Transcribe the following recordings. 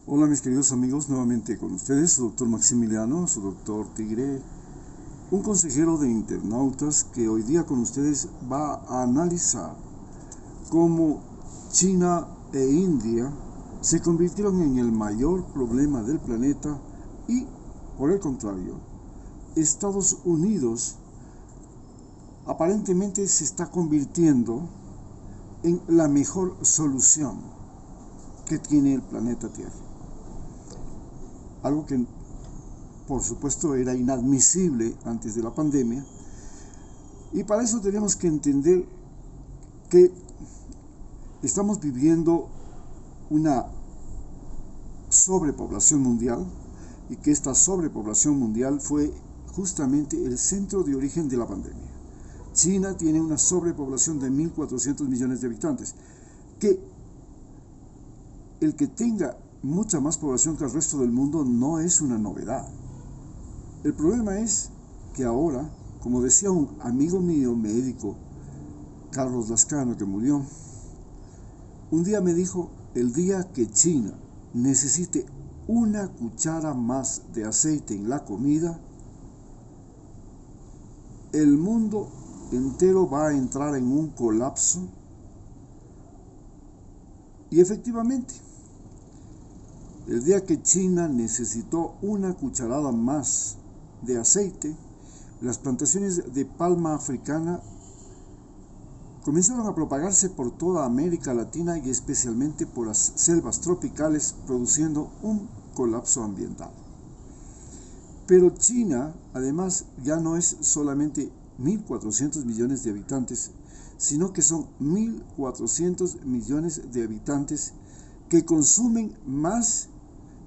Hola mis queridos amigos, nuevamente con ustedes, su doctor Maximiliano, su doctor Tigre, un consejero de internautas que hoy día con ustedes va a analizar cómo China e India se convirtieron en el mayor problema del planeta y, por el contrario, Estados Unidos aparentemente se está convirtiendo en la mejor solución que tiene el planeta Tierra. Algo que por supuesto era inadmisible antes de la pandemia, y para eso tenemos que entender que estamos viviendo una sobrepoblación mundial y que esta sobrepoblación mundial fue justamente el centro de origen de la pandemia. China tiene una sobrepoblación de 1.400 millones de habitantes, que el que tenga mucha más población que el resto del mundo no es una novedad. El problema es que ahora, como decía un amigo mío médico, Carlos Lascano, que murió, un día me dijo: el día que China necesite una cuchara más de aceite en la comida, el mundo entero va a entrar en un colapso. Y efectivamente, el día que China necesitó una cucharada más de aceite, las plantaciones de palma africana comenzaron a propagarse por toda América Latina y especialmente por las selvas tropicales, produciendo un colapso ambiental. Pero China, además, ya no es solamente 1.400 millones de habitantes, sino que son 1.400 millones de habitantes que consumen más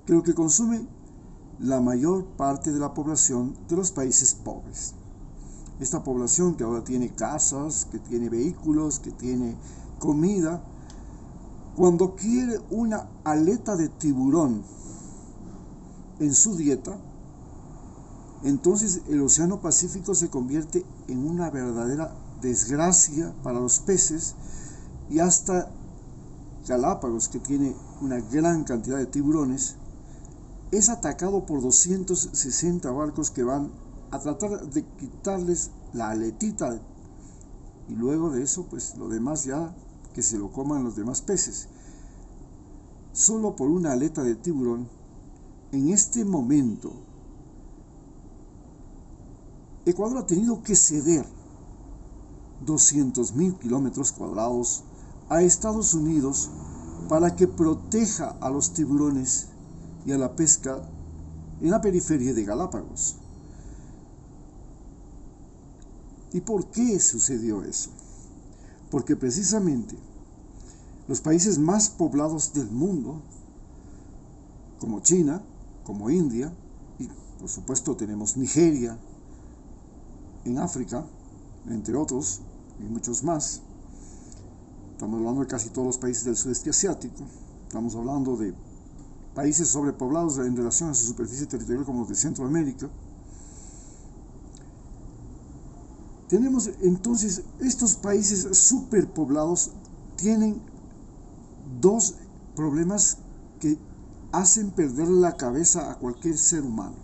que lo que consume la mayor parte de la población de los países pobres. Esta población que ahora tiene casas, que tiene vehículos, que tiene comida, cuando quiere una aleta de tiburón en su dieta, entonces el Océano Pacífico se convierte en una verdadera desgracia para los peces, y hasta Galápagos, que tiene una gran cantidad de tiburones, es atacado por 260 barcos que van a tratar de quitarles la aletita, y luego de eso pues lo demás ya que se lo coman los demás peces. Solo por una aleta de tiburón, en este momento Ecuador ha tenido que ceder 200.000 kilómetros cuadrados a Estados Unidos para que proteja a los tiburones y a la pesca en la periferia de Galápagos. ¿Y por qué sucedió eso? Porque precisamente los países más poblados del mundo, como China, como India, y por supuesto tenemos Nigeria en África, entre otros, y muchos más. Estamos hablando de casi todos los países del sudeste asiático. Estamos hablando de países sobrepoblados en relación a su superficie territorial, como los de Centroamérica. Tenemos entonces estos países superpoblados tienen dos problemas que hacen perder la cabeza a cualquier ser humano: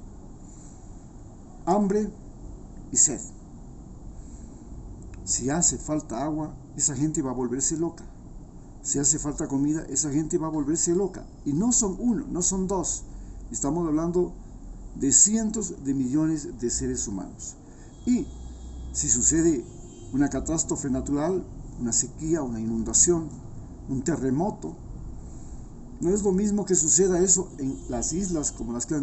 hambre y sed. Si hace falta agua, esa gente va a volverse loca. Si hace falta comida, esa gente va a volverse loca. Y no son uno, no son dos. Estamos hablando de cientos de millones de seres humanos. Y si sucede una catástrofe natural, una sequía, una inundación, un terremoto, no es lo mismo que suceda eso en las islas como las que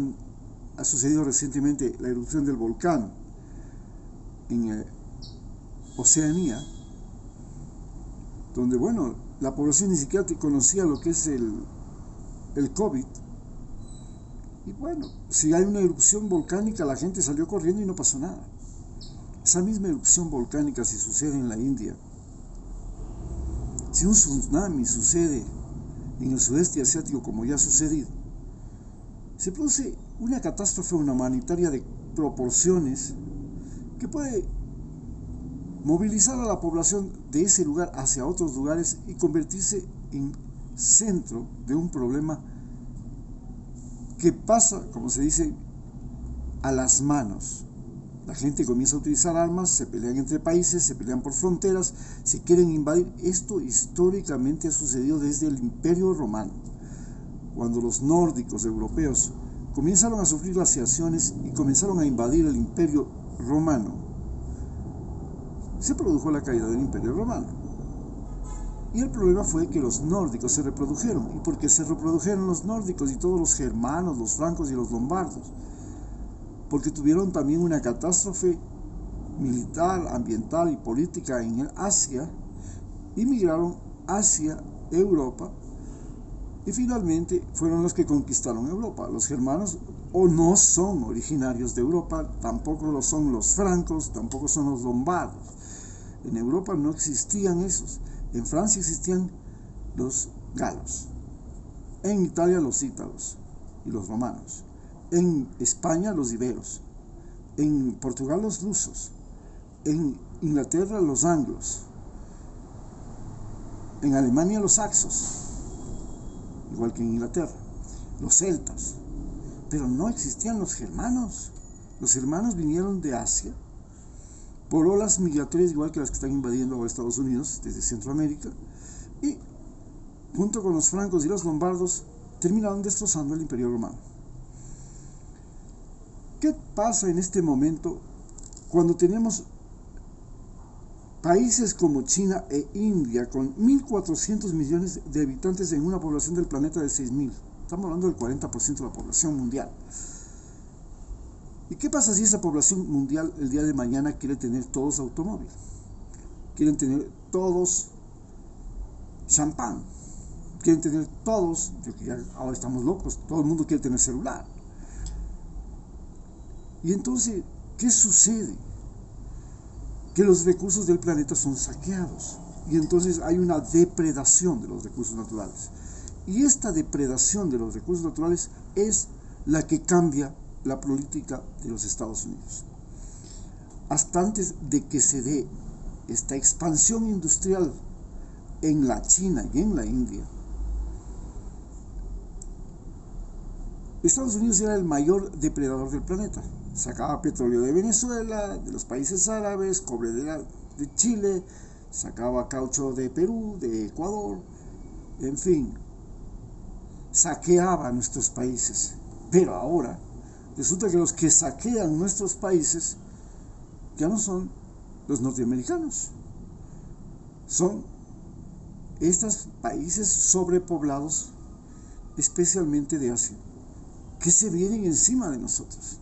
ha sucedido recientemente, la erupción del volcán en Oceanía, donde, bueno, la población ni siquiera conocía lo que es el COVID. Y bueno, si hay una erupción volcánica, la gente salió corriendo y no pasó nada. Esa misma erupción volcánica, si sucede en la India, si un tsunami sucede en el sudeste asiático, como ya ha sucedido, se produce una catástrofe humanitaria de proporciones que puede movilizar a la población de ese lugar hacia otros lugares y convertirse en centro de un problema que pasa, como se dice, a las manos. La gente comienza a utilizar armas, se pelean entre países, se pelean por fronteras, se quieren invadir. Esto históricamente ha sucedido desde el Imperio Romano, cuando los nórdicos europeos comenzaron a sufrir glaciaciones y comenzaron a invadir el Imperio Romano. Se produjo la caída del Imperio Romano. Y el problema fue que los nórdicos se reprodujeron. ¿Y por qué se reprodujeron los nórdicos y todos los germanos, los francos y los lombardos? Porque tuvieron también una catástrofe militar, ambiental y política en Asia, y migraron hacia Europa, y finalmente fueron los que conquistaron Europa. Los germanos no son originarios de Europa, tampoco lo son los francos, tampoco son los lombardos. En Europa no existían esos. En Francia existían los galos, en Italia los ítalos y los romanos, en España los iberos, en Portugal los lusos, en Inglaterra los anglos, en Alemania los saxos, igual que en Inglaterra, los celtas, pero no existían los germanos. Los germanos vinieron de Asia por olas migratorias igual que las que están invadiendo ahora Estados Unidos desde Centroamérica, y junto con los francos y los lombardos terminaron destrozando el Imperio Romano. ¿Qué pasa en este momento cuando tenemos países como China e India con 1.400 millones de habitantes en una población del planeta de 6.000? Estamos hablando del 40% de la población mundial. ¿Y qué pasa si esa población mundial el día de mañana quiere tener todos automóvil? Quieren tener todos champán. Quieren tener todos, ahora estamos locos, todo el mundo quiere tener celular. Y entonces, ¿qué sucede? Que los recursos del planeta son saqueados. Y entonces hay una depredación de los recursos naturales. Y esta depredación de los recursos naturales es la que cambia la política de los Estados Unidos. Hasta antes de que se dé esta expansión industrial en la China y en la India, Estados Unidos era el mayor depredador del planeta. Sacaba petróleo de Venezuela, de los países árabes, cobre de Chile, sacaba caucho de Perú, de Ecuador, en fin, saqueaba nuestros países. Pero ahora resulta que los que saquean nuestros países ya no son los norteamericanos, son estos países sobrepoblados, especialmente de Asia, que se vienen encima de nosotros.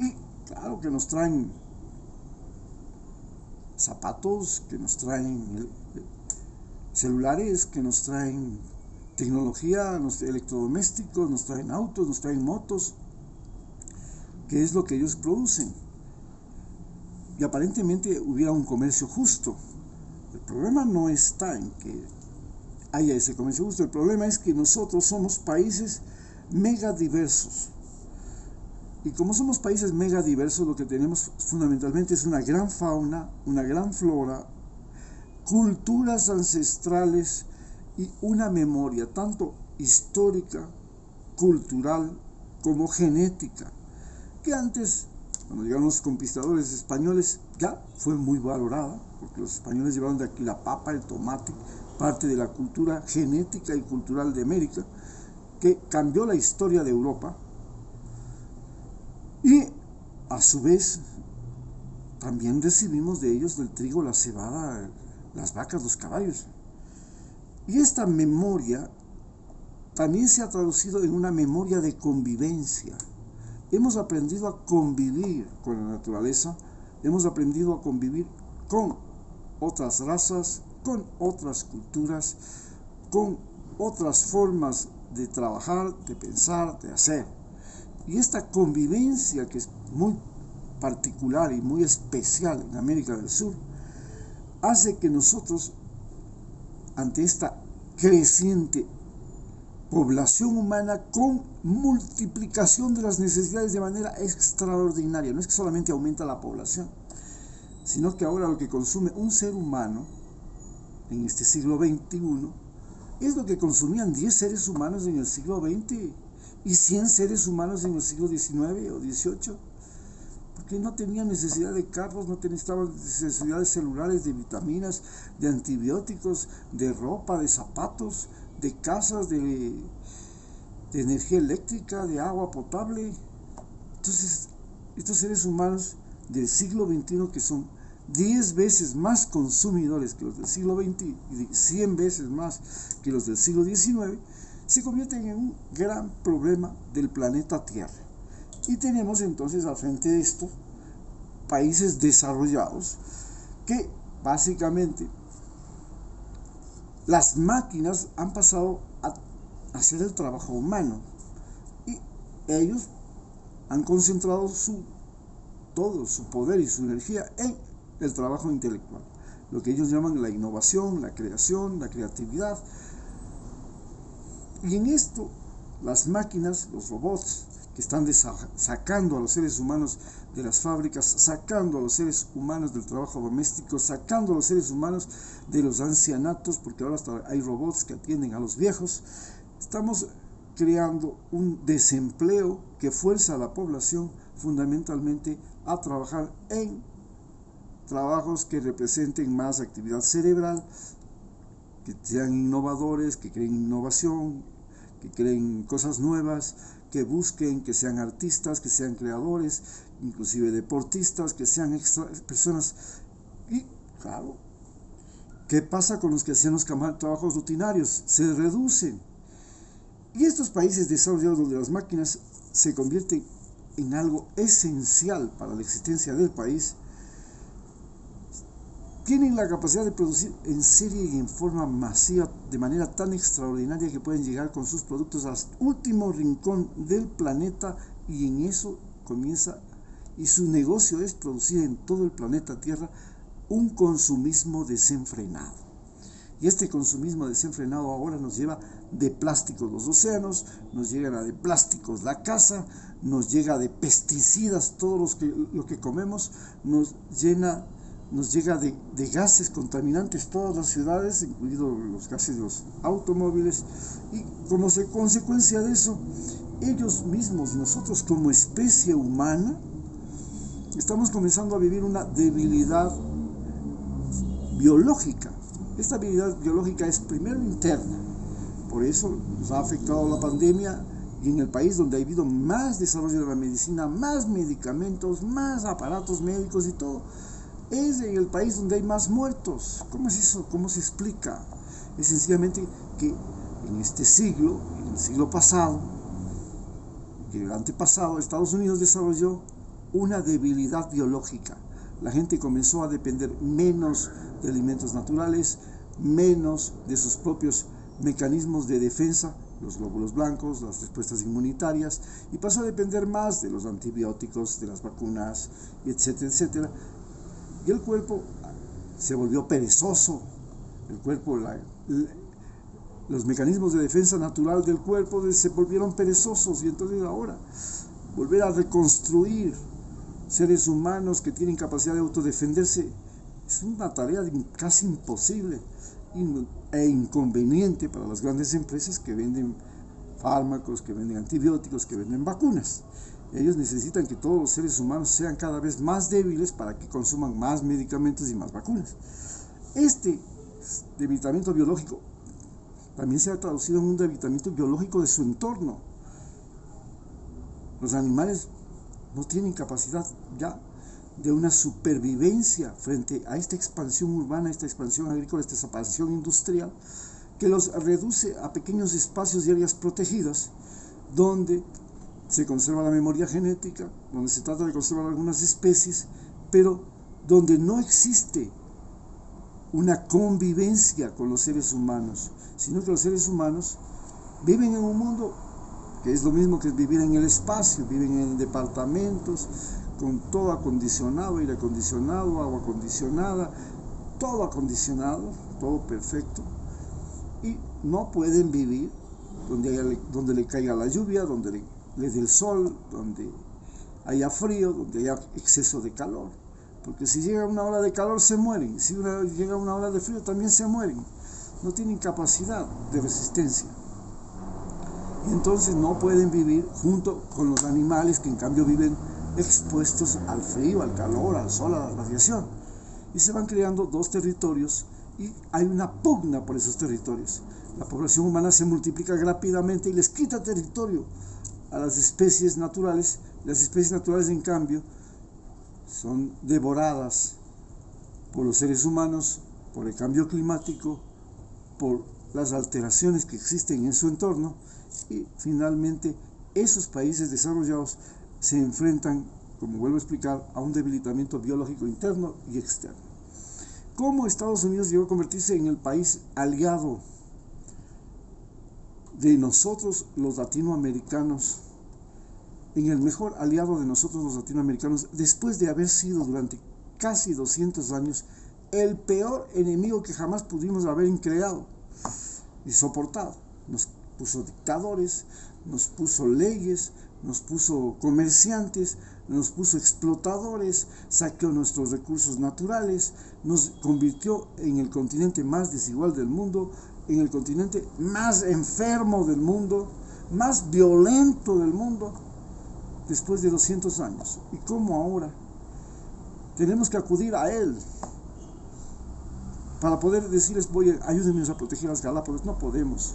Y claro que nos traen zapatos, que nos traen celulares, que nos traen tecnología, electrodomésticos, nos traen autos, nos traen motos, que es lo que ellos producen. Y aparentemente hubiera un comercio justo. El problema no está en que haya ese comercio justo, el problema es que nosotros somos países mega diversos. Y como somos países mega diversos, lo que tenemos fundamentalmente es una gran fauna, una gran flora, culturas ancestrales y una memoria tanto histórica, cultural, como genética, que antes, cuando llegaron los conquistadores españoles, ya fue muy valorada, porque los españoles llevaron de aquí la papa, el tomate, parte de la cultura genética y cultural de América, que cambió la historia de Europa. Y a su vez también recibimos de ellos del trigo, la cebada, las vacas, los caballos. Y esta memoria también se ha traducido en una memoria de convivencia. Hemos aprendido a convivir con la naturaleza, hemos aprendido a convivir con otras razas, con otras culturas, con otras formas de trabajar, de pensar, de hacer. Y esta convivencia, que es muy particular y muy especial en América del Sur, hace que nosotros, ante esta creciente población humana con multiplicación de las necesidades de manera extraordinaria, no es que solamente aumenta la población, sino que ahora lo que consume un ser humano en este siglo XXI es lo que consumían 10 seres humanos en el siglo XX. y 100 seres humanos en el siglo XIX o XVIII, porque no tenían necesidad de carros, no necesitaban necesidades celulares, de vitaminas, de antibióticos, de ropa, de zapatos, de casas, de energía eléctrica, de agua potable. Entonces, estos seres humanos del siglo XXI, que son 10 veces más consumidores que los del siglo XX y 100 veces más que los del siglo XIX, se convierten en un gran problema del planeta Tierra. Y tenemos entonces al frente de esto países desarrollados que básicamente las máquinas han pasado a hacer el trabajo humano y ellos han concentrado todo su poder y su energía en el trabajo intelectual, lo que ellos llaman la innovación, la creación, la creatividad. Y en esto las máquinas, los robots que están sacando a los seres humanos de las fábricas, sacando a los seres humanos del trabajo doméstico, sacando a los seres humanos de los ancianatos, porque ahora hasta hay robots que atienden a los viejos. Estamos creando un desempleo que fuerza a la población fundamentalmente a trabajar en trabajos que representen más actividad cerebral, que sean innovadores, que creen innovación, que creen cosas nuevas, que busquen, que sean artistas, que sean creadores, inclusive deportistas, que sean personas. Y claro, ¿qué pasa con los que hacían los trabajos rutinarios? Se reducen. Y estos países desarrollados donde las máquinas se convierten en algo esencial para la existencia del país, tienen la capacidad de producir en serie y en forma masiva, de manera tan extraordinaria que pueden llegar con sus productos al último rincón del planeta, y en eso comienza, y su negocio es producir en todo el planeta Tierra un consumismo desenfrenado. Y este consumismo desenfrenado ahora nos lleva de plásticos los océanos, nos llega de plásticos la casa, nos llega de pesticidas todo lo que comemos, nos llega de gases contaminantes todas las ciudades, incluidos los gases de los automóviles, y como consecuencia de eso, ellos mismos, nosotros como especie humana, estamos comenzando a vivir una debilidad biológica. Esta debilidad biológica es primero interna, por eso nos ha afectado la pandemia, y en el país donde ha habido más desarrollo de la medicina, más medicamentos, más aparatos médicos y todo, es en el país donde hay más muertos. ¿Cómo es eso? ¿Cómo se explica? Es sencillamente que en este siglo, en el siglo pasado, que el antepasado, Estados Unidos desarrolló una debilidad biológica. La gente comenzó a depender menos de alimentos naturales, menos de sus propios mecanismos de defensa, los glóbulos blancos, las respuestas inmunitarias, y pasó a depender más de los antibióticos, de las vacunas, etcétera, etcétera. Y el cuerpo se volvió perezoso. El cuerpo, los mecanismos de defensa natural del cuerpo se volvieron perezosos, y entonces ahora volver a reconstruir seres humanos que tienen capacidad de autodefenderse es una tarea casi imposible e inconveniente para las grandes empresas que venden fármacos, que venden antibióticos, que venden vacunas. Ellos necesitan que todos los seres humanos sean cada vez más débiles para que consuman más medicamentos y más vacunas. Este debilitamiento biológico también se ha traducido en un debilitamiento biológico de su entorno. Los animales no tienen capacidad ya de una supervivencia frente a esta expansión urbana, esta expansión agrícola, esta expansión industrial, que los reduce a pequeños espacios y áreas protegidas, donde se conserva la memoria genética, donde se trata de conservar algunas especies, pero donde no existe una convivencia con los seres humanos, sino que los seres humanos viven en un mundo que es lo mismo que vivir en el espacio, viven en departamentos, con todo acondicionado, aire acondicionado, agua acondicionada, todo acondicionado, todo perfecto, y no pueden vivir donde le caiga la lluvia, donde le dé el sol, donde haya frío, donde haya exceso de calor, porque si llega una ola de calor se mueren, si llega una ola de frío también se mueren, no tienen capacidad de resistencia. Y entonces no pueden vivir junto con los animales que en cambio viven expuestos al frío, al calor, al sol, a la radiación. Y se van creando dos territorios y hay una pugna por esos territorios. La población humana se multiplica rápidamente y les quita territorio a las especies naturales. Las especies naturales, en cambio, son devoradas por los seres humanos, por el cambio climático, por las alteraciones que existen en su entorno, y finalmente esos países desarrollados se enfrentan, como vuelvo a explicar, a un debilitamiento biológico interno y externo. ¿Cómo Estados Unidos llegó a convertirse en el país aliado de nosotros los latinoamericanos, en el mejor aliado de nosotros los latinoamericanos, después de haber sido durante casi 200 años el peor enemigo que jamás pudimos haber creado y soportado? Nos puso dictadores, nos puso leyes, nos puso comerciantes, nos puso explotadores, saqueó nuestros recursos naturales, nos convirtió en el continente más desigual del mundo, en el continente más enfermo del mundo, más violento del mundo, después de 200 años. ¿Y cómo ahora tenemos que acudir a él para poder decirles, ayúdenme a proteger las Galápagos? No podemos.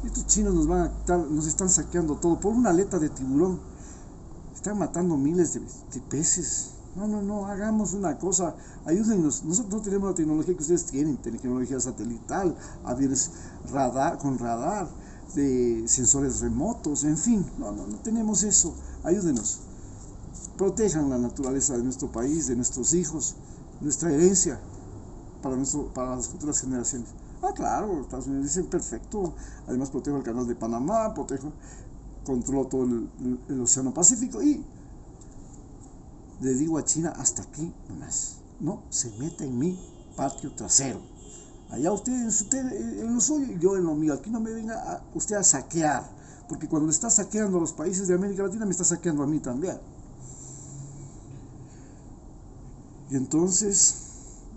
Estos chinos nos están saqueando todo por una aleta de tiburón. Están matando miles de peces. No, hagamos una cosa, ayúdennos. Nosotros no tenemos la tecnología que ustedes tienen, tecnología satelital, aviones con radar, de sensores remotos, en fin, no tenemos eso. Ayúdenos. Protejan la naturaleza de nuestro país, de nuestros hijos, nuestra herencia para las futuras generaciones. Claro, Estados Unidos dice, perfecto, además protejo el canal de Panamá, controlo todo el Océano Pacífico y le digo a China, hasta aquí nomás, no se meta en mi patio trasero. Allá usted en lo suyo y yo en lo mío. Aquí no me venga usted a saquear, porque cuando le está saqueando a los países de América Latina, me está saqueando a mí también. Y entonces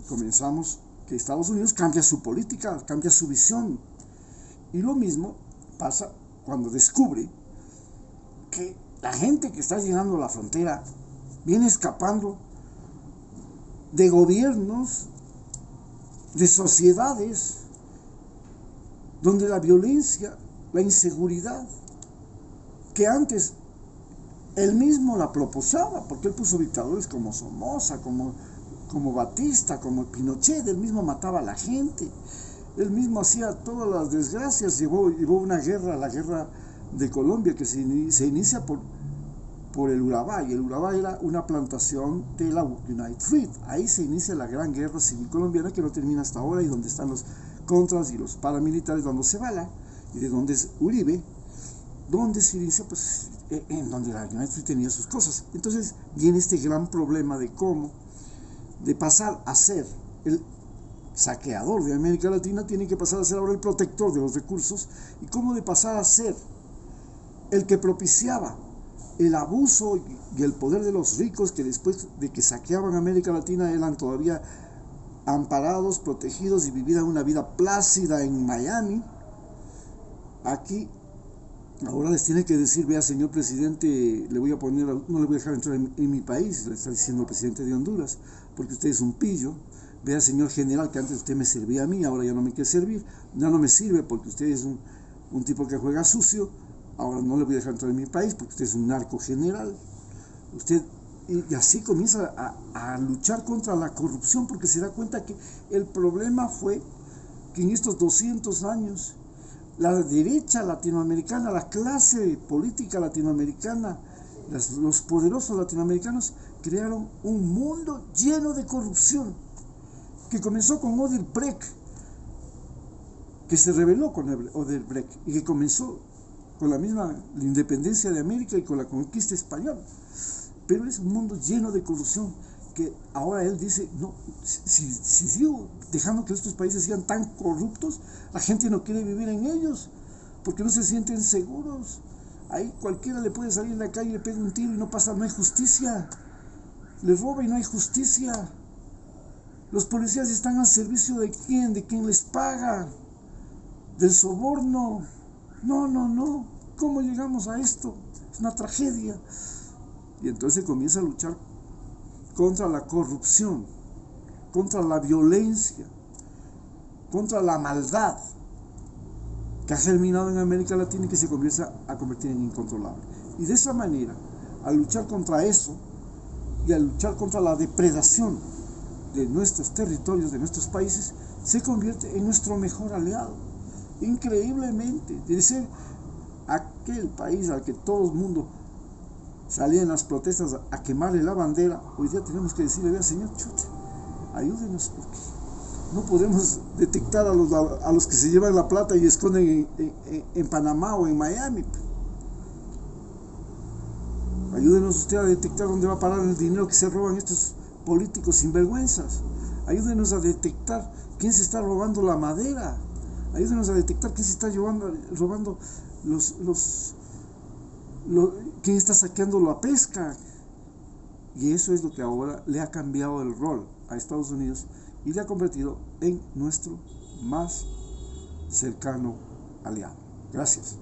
comenzamos que Estados Unidos cambia su política, cambia su visión. Y lo mismo pasa cuando descubre que la gente que está llegando a la frontera viene escapando de gobiernos, de sociedades, donde la violencia, la inseguridad, que antes él mismo la propulsaba, porque él puso dictadores como Somoza, como Batista, como Pinochet, él mismo mataba a la gente, él mismo hacía todas las desgracias, llevó una guerra, la guerra de Colombia, que se inicia por el Urabá, y el Urabá era una plantación de la United Fruit. Ahí se inicia la gran guerra civil colombiana que no termina hasta ahora, y donde están los contras y los paramilitares dándose bala, y de donde es Uribe, donde se inicia, pues, en donde la United Fruit tenía sus cosas. Entonces viene este gran problema de cómo, de pasar a ser el saqueador de América Latina, tiene que pasar a ser ahora el protector de los recursos, y cómo de pasar a ser el que propiciaba el abuso y el poder de los ricos, que después de que saqueaban América Latina eran todavía amparados, protegidos y vivían una vida plácida en Miami. Aquí ahora les tiene que decir, vea, señor presidente, no le voy a dejar entrar en mi país, le está diciendo el presidente de Honduras, porque usted es un pillo. Vea, señor general, que antes usted me servía a mí, ahora ya no me quiere servir, ya no me sirve porque usted es un tipo que juega sucio. Ahora no le voy a dejar entrar en mi país porque usted es un narco general. Y así comienza a luchar contra la corrupción, porque se da cuenta que el problema fue que en estos 200 años la derecha latinoamericana, la clase política latinoamericana, los poderosos latinoamericanos crearon un mundo lleno de corrupción, que comenzó con Odebrecht, que se rebeló con Odebrecht y que comenzó con la independencia de América y con la conquista española. Pero es un mundo lleno de corrupción, que ahora él dice, no, si sigo dejando que estos países sean tan corruptos, la gente no quiere vivir en ellos, porque no se sienten seguros. Ahí cualquiera le puede salir en la calle y le pega un tiro y no hay justicia. Le roba y no hay justicia. Los policías están al servicio de quién les paga, del soborno. No, no, no. ¿Cómo llegamos a esto? Es una tragedia. Y entonces comienza a luchar contra la corrupción, contra la violencia, contra la maldad que ha germinado en América Latina y que se comienza a convertir en incontrolable. Y de esa manera, al luchar contra eso y al luchar contra la depredación de nuestros territorios, de nuestros países, se convierte en nuestro mejor aliado. Increíblemente, de ser aquel país al que todo el mundo salía en las protestas a quemarle la bandera, hoy día tenemos que decirle, vea señor, chuta, ayúdenos porque no podemos detectar a los que se llevan la plata y esconden en Panamá o en Miami. Ayúdenos usted a detectar dónde va a parar el dinero que se roban estos políticos sinvergüenzas. Ayúdenos a detectar quién se está robando la madera. Ayúdenos a detectar quién se está robando quién está saqueando la pesca. Y eso es lo que ahora le ha cambiado el rol a Estados Unidos y le ha convertido en nuestro más cercano aliado. Gracias.